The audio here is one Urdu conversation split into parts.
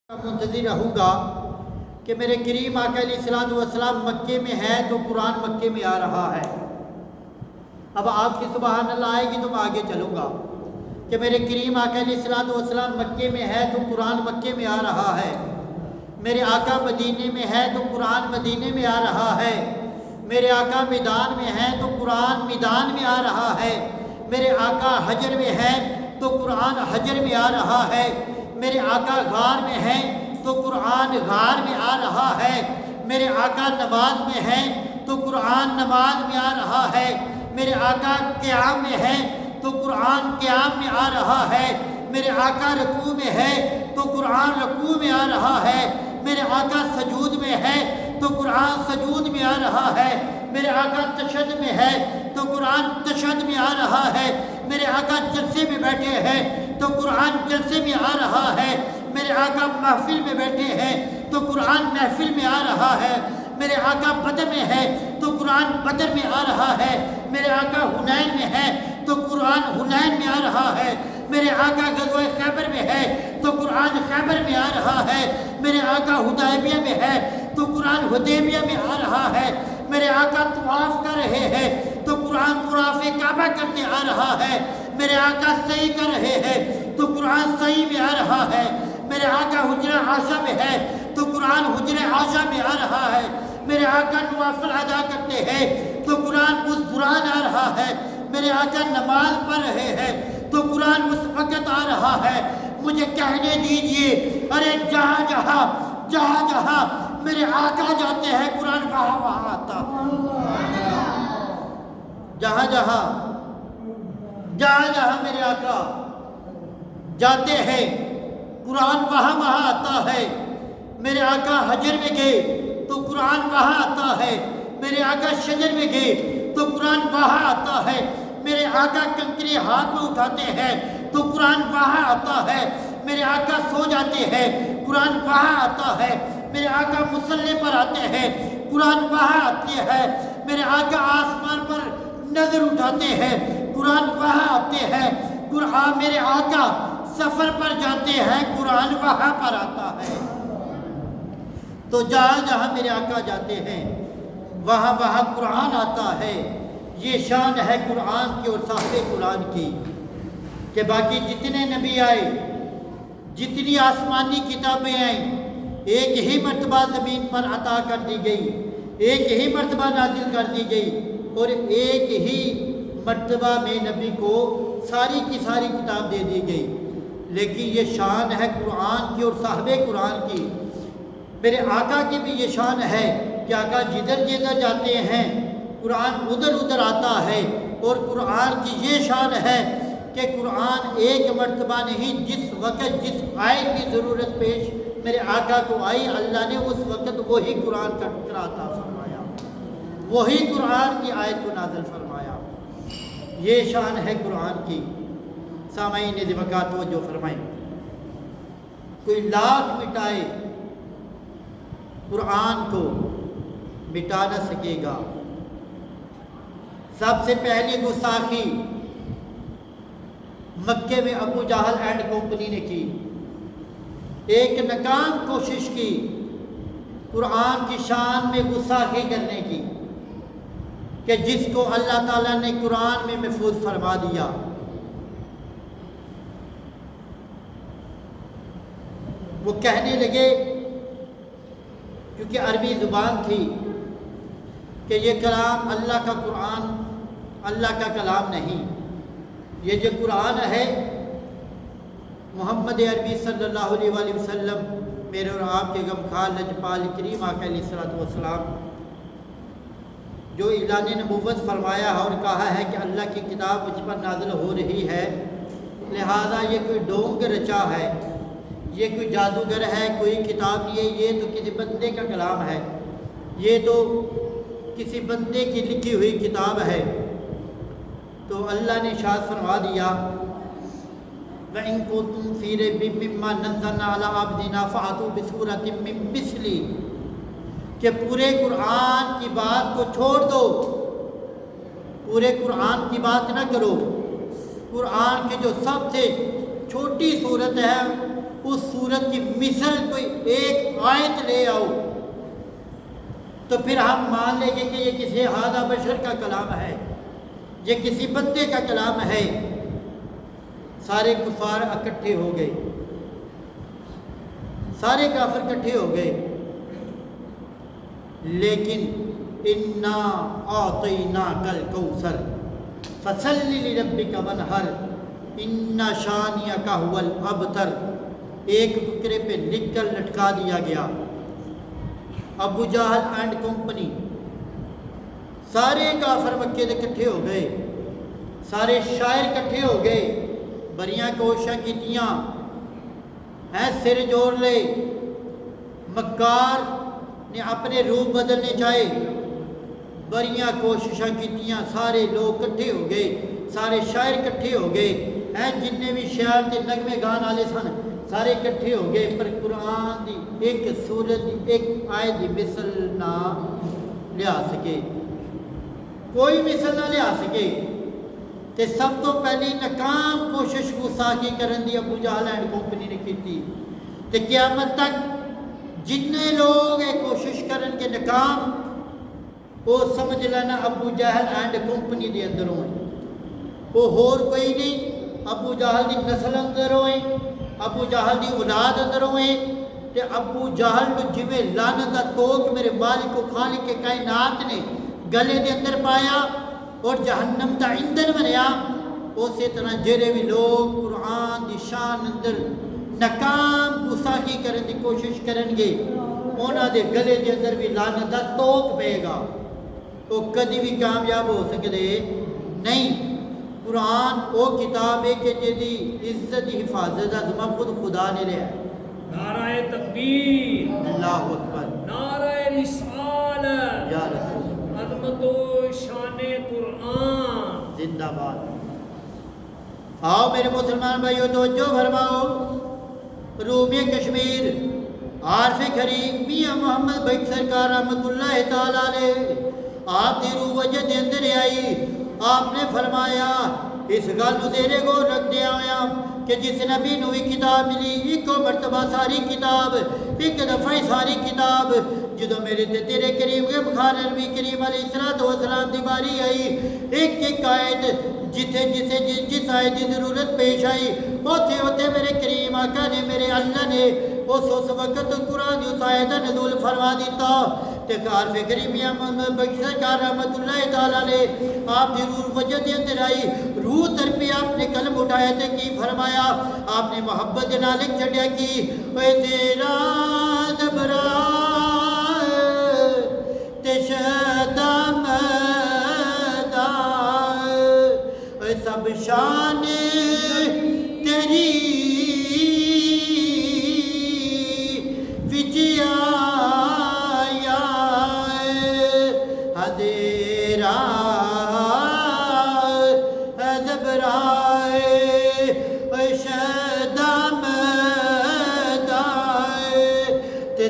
منتظر رہوں گا کہ میرے کریم آقا علیہ الصلوۃ والسلام مکے میں ہے تو قرآن مکے میں آ رہا ہے۔ اب آپ کی سبحان اللہ آئے گی تو میں آگے چلوں گا کہ میرے کریم آقا علیہ الصلوۃ والسلام مکے میں ہے تو قرآن مکے میں آ رہا ہے۔ میرے آقا مدینے میں ہے تو قرآن مدینے میں آ رہا ہے۔ میرے آقا میدان میں ہے تو قرآن میدان میں آ رہا ہے۔ میرے آقا حجر میں ہے تو قرآن حجر میں آ رہا ہے۔ میرے آقا غار میں ہے تو قرآن غار میں آ رہا ہے۔ میرے آقا نماز میں ہے تو قرآن نماز میں آ رہا ہے۔ میرے آقا قیام میں ہے تو قرآن قیام میں آ رہا ہے۔ میرے آقا رکوع میں ہے تو قرآن رکوع میں آ رہا ہے۔ میرے آقا سجود میں ہے تو قرآن سجود میں آ رہا ہے۔ میرے آقا تشہد میں ہے تو قرآن تشہد میں آ رہا ہے۔ میرے آقا جلسے میں بیٹھے ہیں تو قرآن جلسے میں آ رہا ہے۔ میرے آقا محفل میں بیٹھے ہیں تو قرآن محفل میں آ رہا ہے۔ میرے آقا بدر میں ہے تو قرآن بدر میں آ رہا ہے۔ میرے آقا حنین میں ہے تو قرآن حنین میں آ رہا ہے۔ میرے آقا غزوہ خیبر میں ہے تو قرآن خیبر میں آ رہا ہے۔ میرے آقا حدیبیہ میں ہے تو قرآن حدیبیہ میں آ رہا ہے۔ میرے آقا طواف کر رہے ہیں تو قرآن طواف کعبہ کرتے آ رہا ہے۔ میرے آقا سعی کر رہے ہیں تو قرآن سعی میں آ رہا ہے۔ میرے آقا حجرہ عائشہ میں ہے تو قرآن حجرہ عائشہ میں آ رہا ہے۔ میرے آقا نوافل ادا کرتے ہیں تو قرآن اس دوران آ رہا ہے۔ میرے آقا نماز پڑھ رہے ہیں تو قرآن اس وقت آ رہا ہے۔ مجھے کہنے دیجئے، ارے جہاں جہاں میرے آقا جاتے ہیں قرآن وہاں آتا۔ جہاں جہاں میرے آقا جاتے ہیں قرآن وہاں آتا ہے۔ میرے آقا حجر میں گئے تو قرآن وہاں آتا ہے۔ میرے آقا شجر میں گئے تو قرآن وہاں آتا ہے۔ میرے آقا کنکری ہاتھ میں اٹھاتے ہیں تو قرآن وہاں آتا ہے۔ میرے آقا سو جاتے ہیں قرآن وہاں آتا ہے۔ میرے آقا مصلی پر آتے ہیں قرآن وہاں آتے ہیں۔ میرے آقا آسمان پر نظر اٹھاتے ہیں قرآن وہاں آتے ہیں۔ قرآن میرے آقا سفر پر جاتے ہیں قرآن وہاں پر آتا ہے۔ تو جہاں میرے آقا جاتے ہیں وہاں قرآن آتا ہے۔ یہ شان ہے قرآن کی اور صاحب قرآن کی کہ باقی جتنے نبی آئے، جتنی آسمانی کتابیں آئیں، ایک ہی مرتبہ زمین پر عطا کر دی گئی، ایک ہی مرتبہ نازل کر دی گئی، اور ایک ہی مرتبہ میں نبی کو ساری کی ساری کتاب دے دی گئی۔ لیکن یہ شان ہے قرآن کی اور صاحب قرآن کی۔ میرے آقا کی بھی یہ شان ہے کہ آقا جدھر جاتے ہیں قرآن ادھر آتا ہے۔ اور قرآن کی یہ شان ہے کہ قرآن ایک مرتبہ نہیں، جس وقت جس آیت کی ضرورت پیش میرے آقا کو آئی، اللہ نے اس وقت وہی قرآن کا ٹکڑا عطا فرمایا، وہی قرآن کی آیت کو نازل فرمایا۔ یہ شان ہے قرآن کی۔ سامعین وقت توجہ فرمائیں، کوئی لاکھ مٹائے قرآن کو مٹا نہ سکے گا۔ سب سے پہلی گستاخی مکے میں ابو جہل اینڈ کمپنی نے کی، ایک ناکام کوشش کی قرآن کی شان میں گستاخی کرنے کی، کہ جس کو اللہ تعالیٰ نے قرآن میں محفوظ فرما دیا۔ وہ کہنے لگے، کیونکہ عربی زبان تھی، کہ یہ کلام اللہ کا قرآن اللہ کا کلام نہیں، یہ جو قرآن ہے محمد عربی صلی اللہ علیہ وآلہ وسلم، میرے اور آپ کے غمخوار لجپال کریم آقا علیہ الصلوۃ والسلام جو اعلان نبوت فرمایا ہے اور کہا ہے کہ اللہ کی کتاب مجھ پر نازل ہو رہی ہے، لہذا یہ کوئی ڈونگ رچا ہے، یہ کوئی جادوگر ہے، کوئی کتاب نہیں ہے، یہ تو کسی بندے کا کلام ہے، یہ تو کسی بندے کی لکھی ہوئی کتاب ہے۔ تو اللہ نے ارشاد فرما دیا، وَإِن كُنتُمْ فِي رَيْبٍ مِّمَّا نَزَّلْنَا عَلَىٰ عَبْدِنَا فَأْتُوا بِسُورَةٍ مِّن مِّثْلِهِ، کہ پورے قرآن کی بات کو چھوڑ دو، پورے قرآن کی بات نہ کرو، قرآن کی جو سب سے چھوٹی صورت ہے اس صورت کی مثل کوئی ایک آیت لے آؤ تو پھر ہم مان لیں گے کہ یہ کسی ہادہ بشر کا کلام ہے، یہ کسی بندے کا کلام ہے۔ سارے کفار اکٹھے ہو گئے، سارے کافر اکٹھے ہو گئے، لیکن انا اعطیناک الکوثر فصلی لربک وانحر ان شانئک ھو الابتر، ایک ٹکڑے پہ لکھ کر لٹکا دیا گیا۔ ابو جہل اینڈ کمپنی، سارے کافر مکے دے کٹھے ہو گئے، سارے شاعر کٹھے ہو گئے، بڑیاں کوششاں کیتیاں ہیں، سر جوڑ لے، مکار نے اپنے روح بدلنے چاہے، بڑیاں کوششاں کیتیاں، سارے لوگ کٹھے ہو گئے، سارے شاعر کٹھے ہو گئے ہیں، جننے بھی شاعر تے نغمے گان والے سن سارے کٹھے ہو گئے، پر قرآن دی ایک سورت دی ایک آیت دی مثل نہ لیا سکے، کوئی مثل نہ لیا سکے۔ تے سب تو پہلی ناکام کوشش گستاخی کرن دی ابو جہل اینڈ کمپنی نے کی، تے قیامت تک جتنے لوگ یہ کوشش کرن کے ناکام، وہ سمجھ لینا ابو جہل اینڈ کمپنی دے اندر ہوئے، وہ ہور کوئی نہیں، ابو جہل دی نسل اندر ہوئے، ابو جہل دی اولاد اندر ہوئے، تے ابو جہل کو جویں لعنت دا توق میرے مالک و خالق کے کائنات نے گلے دے اندر پایا اور جہنم دا ایندھن بنیا، اسی طرح جڑے بھی لوگ قرآن دی شان اندر ناکام گستاخی کرن دی کوشش کرن گے، انہاں دے گلے دے اندر بھی لعنت دا توق پے گا، وہ کدی بھی کامیاب ہو سکتے نہیں۔ قرآن وہ کتاب ہے کہ جدی عزت دی حفاظت ازما خود خدا نے لیا ہے۔ نعرہ تکبیر، اللہ اکبر، نعرہ رسالت، یا رسول عظمت و شان قرآن زندہ باد۔ آؤ میرے مسلمان بھائیو توجہ فرماؤ، رومی کشمیر عارف کریم میاں محمد بھائی سرکار رحمت اللہ تعالیٰ علیہ آپ دی روح وجہ دے اندر آئی، آپ نے فرمایا اس گل زیر غور رکھ دیا ہویا کہ جس نبی نو کتاب ملی، ایک مرتبہ ساری کتاب، ایک دفعہ ساری کتاب، جدو میرے تے تیرے کریم کے بخار نبی کریم علیہ السلام دی باری آئی، ایک ایک آیت جس آیت کی ضرورت پیش آئی، اوتھے میرے کریم آقا نے، میرے اللہ نے اس وقت قرآن اس آیت نزول فرما دیتا۔ عارف کریم میاں محمد بخش سرکار رحمت اللہ تعالیٰ نے آپ دی روح وجہ دے اندر آئی، روح ترپی آپ نے قلم اٹھایا تے کی فرمایا، آپ نے محبت نالک چڑھیا کی، اے تیرا زبرا تے شہدہ مدہ، اے سب شان تیری وجیا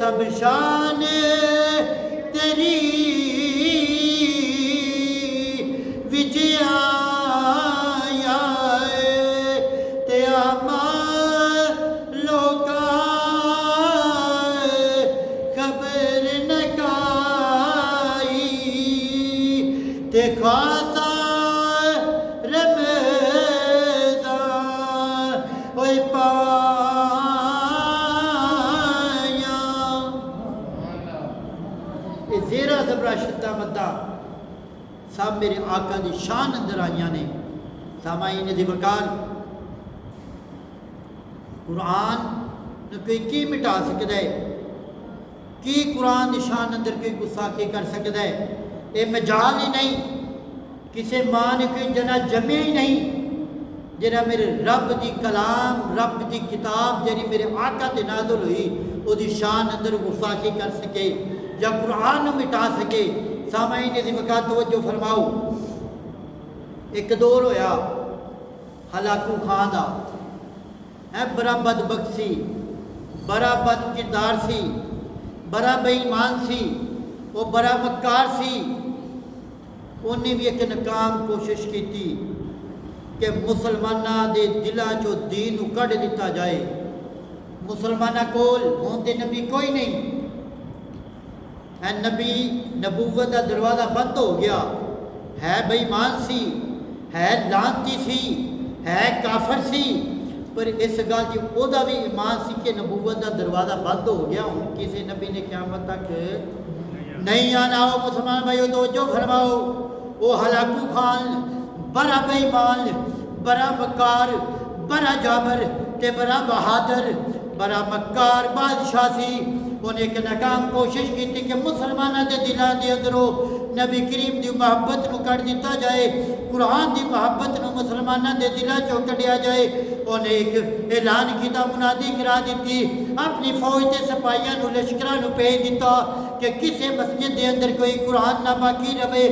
سب شان تیری وجیا تے آما لوکا خبر نکائی تے خاصا رمضان ہوئی زیرہ زبرہ شدہ مدہ سب میرے آقا دی شان اندر آئیاں نے۔ سامعین دی وقار، قرآن نے کوئی کی مٹا سکتا ہے، کی قرآن دی شان اندر کوئی گستاخی کر سکتا ہے؟ یہ مجال ہی نہیں، کسی ماں نے کوئی جنا جمع ہی نہیں جنہا میرے رب دی کلام، رب دی کتاب جنہی میرے آقا تے نازل ہوئی وہ دی شان اندر گستاخی کر سکے یا قرآن مٹا سکے۔ سامعین دی وقت توجہ فرماؤ، ایک دور ہویا ہلاکو خان دا، بڑا بدبخت سی، بڑا بد کردار سی، بڑا بے ایمان سی، وہ بڑا مکار سی۔ انہیں بھی ایک ناکام کوشش کی تھی کہ مسلمانہ دے دلہ جو دین کڑ دیتا جائے، مسلمانہ کول ہوندے نبی کوئی نہیں اے نبی نبوت دا دروازہ بند ہو گیا ہے بے ایمان سی ہے لعنتی سی ہے کافر سی پر اس گل جی او دا بھی ایمان سی کہ نبوت دا دروازہ بند ہو گیا ہوں کسی نبی نے قیامت تک نہیں آنا ہو مسلمان بھائیو توجہ فرماؤ او ہلاکو خان بڑا بے ایمان بڑا مکار بڑا جابر تے بڑا بہادر بڑا مکار بادشاہ سی انہیں ایک ناکام کوشش کی تھی کہ مسلمانہ دے دلان دے اندروں نبی کریم دی محبت نو کر دیتا جائے قرآن دی محبت نو مسلمانہ دے دلان چو کٹیا جائے انہیں ایک اعلان کیتا منادی کرا دیتی اپنی فوج دے سپاہیاں نو لشکرہ نو بھیج دیتا کہ کسے مسجد دے اندر کوئی قرآن نہ باقی رہے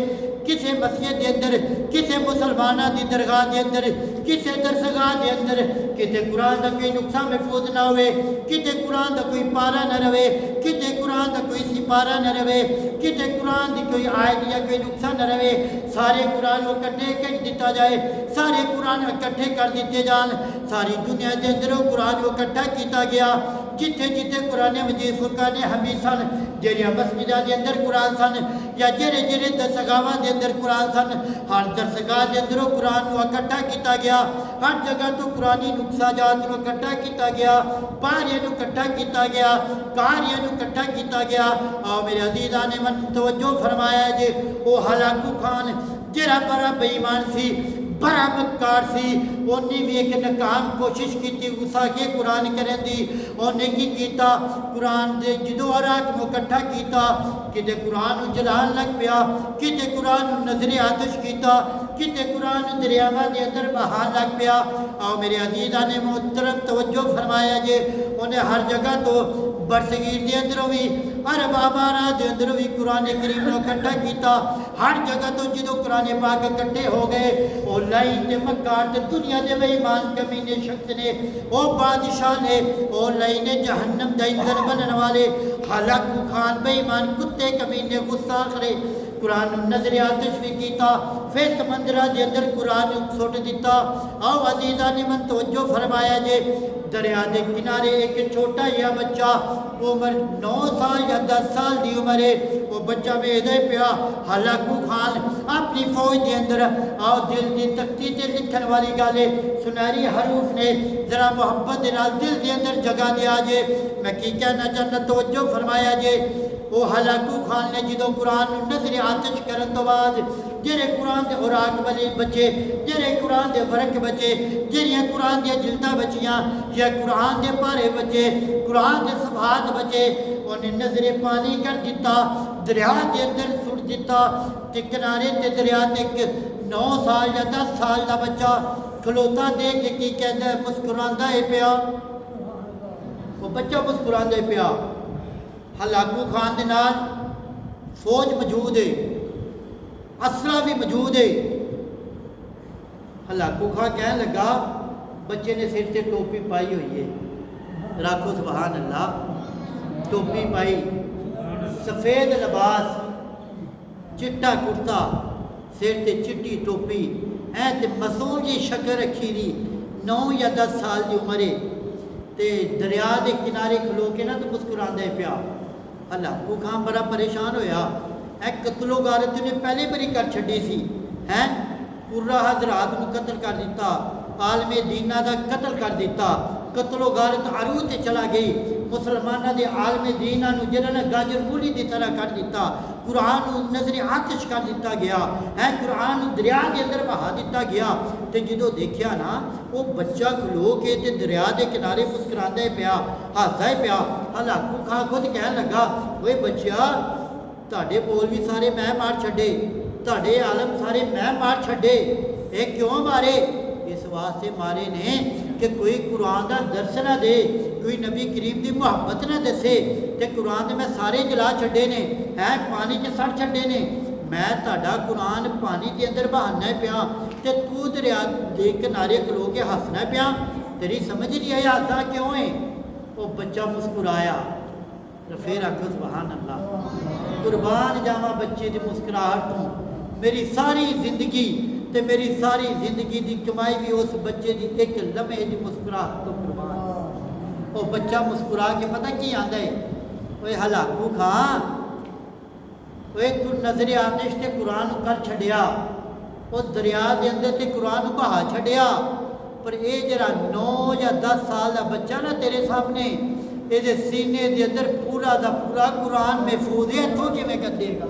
کسے مسجد دے اندر کسے مسلمانہ دی درگاہ دے اندر کسے درسگاہ دے اندر کتے قرآن دا کوئی نقصہ محفوظ نہ ہوئے کتے قرآن دا کوئی پارا نہ رہے کتے قرآن دا کوئی سپارہ نہ رہے کتے قرآن دی کوئی آیت یا کوئی نقصہ نہ رہے سارے قرآن کو کٹھے کٹ دیتا جائے سارے قرآن کٹھے کر دیتے جان ساری دنیا دے اندر قرآن کو کٹھا کیتا گیا جتھے جتھے قرآن مجید فرقان حمید سن جہاں مسجدہ دے اندر قرآن سن یا جڑے جڑے درسگاہاں دے اندر قرآن سن ہر درسگاہ دے اندر قرآن کو اکٹھا کیتا گیا ہر جگہ تو قرآنی نقصہ جات کو اکٹھا کیتا گیا پاریاں کو اکٹھا کیتا گیا کاریاں کو اکٹھا کیتا گیا اور میرے عزیزان نے من توجہ فرمایا ہے جی وہ ہلاکو خان جڑا بڑا بے ایمان سی بڑا مکار سی انہیں بھی ایک ناکام کوشش کی تھی غصہ کے قرآن کریں دی انہیں کی کیتا قرآن دے جدو عراق میں اکٹھا کیتا کتے قرآن جلال لگ پیا کتے قرآن نظر آتش کیتا کتے قرآن دریاوہ دے اندر بہان لگ پیا اور میرے عزیزان نے محترم توجہ فرمایا جے انہیں ہر جگہ تو برصغیر دے اندروں بھی عرب آبارہ دے اندروں بھی قرآن کریم نے اکٹھا کیتا ہر جگہ تو جدو قرآن پاک اکٹھے ہو گئے او لائی تے مکار تے دنیا دے بے ایمان کمینے شخص نے او بادشاہ نے او لائی نے جہنم دا ایندھن بنن والے ہلاکو خان بے ایمان کتے کمینے غصہ کرے قرآن نظر آتش بھی کیتا پھر سمندرہ دے اندر قرآن سوٹ دیتا آو عزیزہ نے من توجہ فرمایا جے دریا دے کنارے ایک چھوٹا یا بچہ عمر 9 سال یا 10 سال دی عمر ہے وہ بچہ ویدے پیا ہلاکو خان اپنی فوج دے اندر آو دل دی تختی تے لکھن والی گالے سنہری حروف نے ذرا محبت دے نال دل دے اندر جگہ دیا جے میں کی کہنا چاہنا توجہ فرمایا جے وہ ہلاکو خان نے جدو قرآن نظر آتش کرن تو بعد جڑے قرآن دے اوراق والے بچے جڑے قرآن دے فرق بچے جڑیاں قرآن دے جلدہ بچیاں یا قرآن دے پارے بچے قرآن دے صفحات بچے انہیں نظر پانی کر دیتا دریا دے اندر سٹ دیتا تے کنارے تے دریا تے 9 سال یا 10 سال دا بچہ کھلوتا دے کے کی کہندا ہے مسکراندہ ہے پیا وہ بچہ مسکراندہ ہے پیا ہلاکو خان دے نال فوج موجود ہے اسلحہ بھی موجود ہے ہلاکو خان کہنے لگا بچے نے سر سے ٹوپی پائی ہوئی ہے راکھو سبحان اللہ ٹوپی پائی سفید لباس چٹا کرتا سر تے چٹی ٹوپی تے مسوں جی شکل رکھی دی 9 یا 10 سال دی عمرے تے دریا دے کنارے کھلو کے نا تو مسکراندے پیا ہلاکو خان بڑا پریشان ہویا قتل و غارت نے پہلے بری کر چھڑی سی پورا حضرات کو قتل کر دیتا عالم دینہ دا قتل کر دیتا قتل و غارت عروج چلا گئی مسلمانہ دے عالم دینہ نو جنہاں گاجر مولی دی طرح کر دیتا قرآن نظر آتش کر دیتا گیا قرآن دریا دے اندر بہا دیتا گیا تے جدو دیکھیا نا وہ بچہ کھلو کے تے دریا دے کنارے مسکراندے پیا ہاسا پیا ہلاکو خان خود کہنے لگا وہ بچیا تاڑے بول بھی سارے میں مار چھڑے تاڑے عالم سارے میں مار چھڑے اے کیوں مارے اس واسطے مارے نے کہ کوئی قرآن دا درس نہ دے کوئی نبی کریم دی محبت نہ دسے تے قرآن دے میں سارے جلا چھڑے نے پانی کے سڑ چھڑے نے میں تاڑا قرآن پانی کے اندر بہانا پیا تے تو دریا دے کنارے کھلو کے ہسنا پیا تیری سمجھ نہیں آئی ہاسا کیوں ہے وہ بچہ مسکرایا پھر آکھو سبحان اللہ قربان جاواں بچے دی مسکراہٹ تو میری ساری زندگی تے میری ساری زندگی دی کمائی بھی اس بچے دی ایک لمحے دی مسکراہٹ تو قربان وہ بچہ مسکرا کے پتہ کی آندا ہے، اوے ہلاکو کھا، اوے تو نظر آتش تے قرآن کر چھڈیا، وہ دریا دے اندر تے قرآن بہا چھڈیا، پر اے جڑا 9 یا 10 سال دا بچہ نا تیرے سامنے، اے دے سینے دے اندر پورا دا پورا قرآن محفوظ ہے، تو کیویں کر دے گا؟